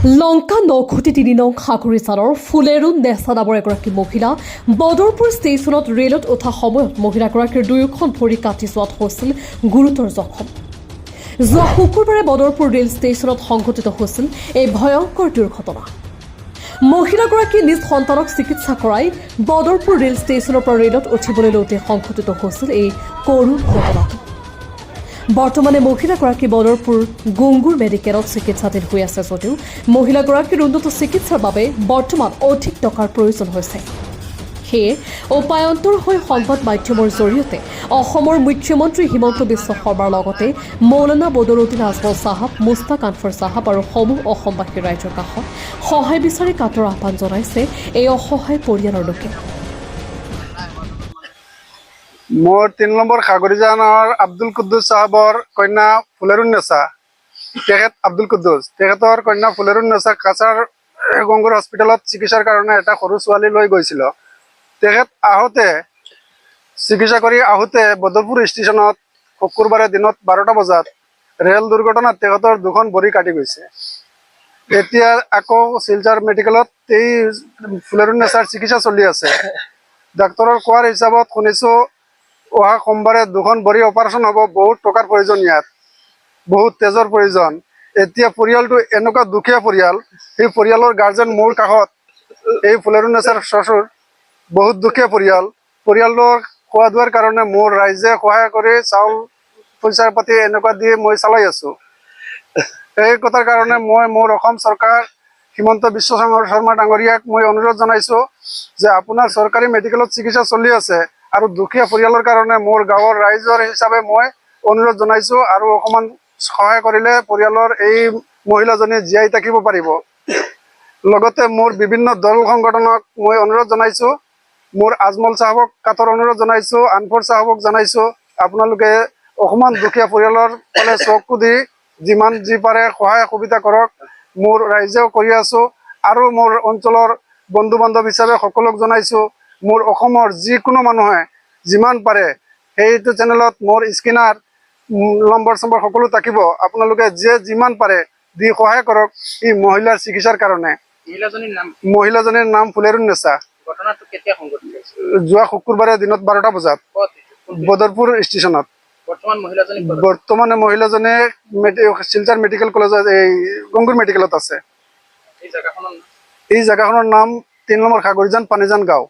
লংকা 903 নং খাকুৰিচাৰৰ ফুলেৰুণ নেচা নামৰ এগৰাকী মহিলা বদৰপুৰ ষ্টেচনত ৰেলত উঠা সময়ত মহিলাগৰাকীৰ দুয়োখন ভৰি কাটি যোৱাত হৈছিল গুৰুতৰ জখম। যোৱা শুকুৰবাৰে বদৰপুৰ ৰেল ষ্টেচনত সংঘটিত হৈছিল এই ভয়ংকৰ দুৰ্ঘটনা। মহিলাগৰাকী নিজ সন্তানক চিকিৎসা কৰাই বদৰপুৰ ৰেল ষ্টেচনৰ পৰা ৰেলত উঠিবলৈ লওঁতে সংঘটিত হৈছিল এই কৰুণ ঘটনাটো। বৰ্তমানে মহিলাগৰাকী বদৰপুৰ গংগুৰ মেডিকেলত চিকিৎসাধীন হৈ আছে যদিও মহিলাগৰাকীৰ উন্নত চিকিৎসাৰ বাবে বৰ্তমান অধিক টকাৰ প্ৰয়োজন হৈছে। সেয়ে উপায়ন্তৰ হৈ সংবাদ মাধ্যমৰ জৰিয়তে অসমৰ মুখ্যমন্ত্ৰী হিমন্ত বিশ্ব শৰ্মাৰ লগতে মৌলানা বদৰুদ্দিন আজমল চাহাব, মুস্তাক আনফৰ চাহাব আৰু সমূহ অসমবাসী ৰাইজৰ কাষত সহায় বিচাৰি কাটৰ আহ্বান জনাইছে এই অসহায় পৰিয়ালৰ লোকে। মোৰ 3 নম্বৰ খাগৰিজানৰ আব্দুল কুদ্দুছ সাহাবৰ কন্যা ফুলেৰুণ নেচা, তেখেত আব্দুল কুদ্দুছ, তেখেতৰ কন্যা ফুলেৰুণ নেচা কাছাৰ গংগুৰ হস্পিটেলত চিকিৎসাৰ কাৰণে এটা সৰু ছোৱালী লৈ গৈছিল। তেখেত আহোঁতে চিকিৎসা কৰি আহোঁতে বদৰপুৰ ষ্টেচনত শুকুৰবাৰে দিনত 12টা বজাত ৰেল দুৰ্ঘটনাত তেখেতৰ দুখন ভৰি কাটি গৈছে। এতিয়া আকৌ শিলচৰ মেডিকেলত এই ফুলেৰুণ নেচাৰ চিকিৎসা চলি আছে। ডাক্তৰৰ কোৱাৰ হিচাপত শুনিছোঁ অহা সোমবাৰে দুখন ভৰি অপাৰেশ্যন হ'ব। বহুত টকাৰ প্ৰয়োজন, ইয়াত বহুত তেজৰ প্ৰয়োজন। এতিয়া পৰিয়ালটো এনেকুৱা দুখীয়া পৰিয়াল, সেই পৰিয়ালৰ গাৰ্জেন মোৰ কাষত, এই ফুলেৰুণ নেচাৰ শ্বশুৰ বহুত দুখীয়া পৰিয়ালৰ খোৱা দোৱাৰ কাৰণে মোৰ ৰাইজে সহায় কৰি চাউল পইচা পাতি এনেকুৱা দি মই চলাই আছোঁ। এই কথাৰ কাৰণে মই মোৰ অসম চৰকাৰ হিমন্ত বিশ্ব শৰ্মা ডাঙৰীয়াক মই অনুৰোধ জনাইছোঁ যে আপোনাৰ চৰকাৰী মেডিকেলত চিকিৎসা চলি আছে আৰু দুখীয়া পৰিয়ালৰ কাৰণে মোৰ গাঁৱৰ ৰাইজৰ হিচাপে মই অনুৰোধ জনাইছোঁ আৰু অকণমান সহায় কৰিলে পৰিয়ালৰ এই মহিলাজনী জীয়াই থাকিব পাৰিব। লগতে মোৰ বিভিন্ন দল সংগঠনক মই অনুৰোধ জনাইছোঁ, মোৰ আজমল চাহাবক কাটৰ অনুৰোধ জনাইছোঁ, আনফৰ চাহাবক জনাইছোঁ, আপোনালোকে অকণমান দুখীয়া পৰিয়ালৰ ফালে চকু দি যিমান যি পাৰে সহায় সুবিধা কৰক। মোৰ ৰাইজেও কৰি আছোঁ আৰু মোৰ অঞ্চলৰ বন্ধু বান্ধৱ হিচাপে সকলোক জনাইছোঁ। মোৰ অসমৰ যিকোনো মানুহে যিমান পাৰে সেইটো চেনেলত মোৰ স্কেনাৰ নম্বৰ সকলো থাকিব। আপোনালোকে যিমান পাৰে দি সহায় কৰক এই মহিলাৰ চিকিৎসাৰ কাৰণে। মহিলাজনীৰ নাম ফুলেৰুণ নেচা। যোৱা শুকুৰবাৰে দিনত 12টা বজাত বদৰপুৰ ষ্টেচনত। বৰ্তমানে মহিলাজনী শিলচৰ মেডিকেল কলেজত এই গংগুৰ মেডিকেলত আছে। এই জেগাখনৰ নাম 3 নম্বৰ খাগৰিজান পানীজান গাঁও।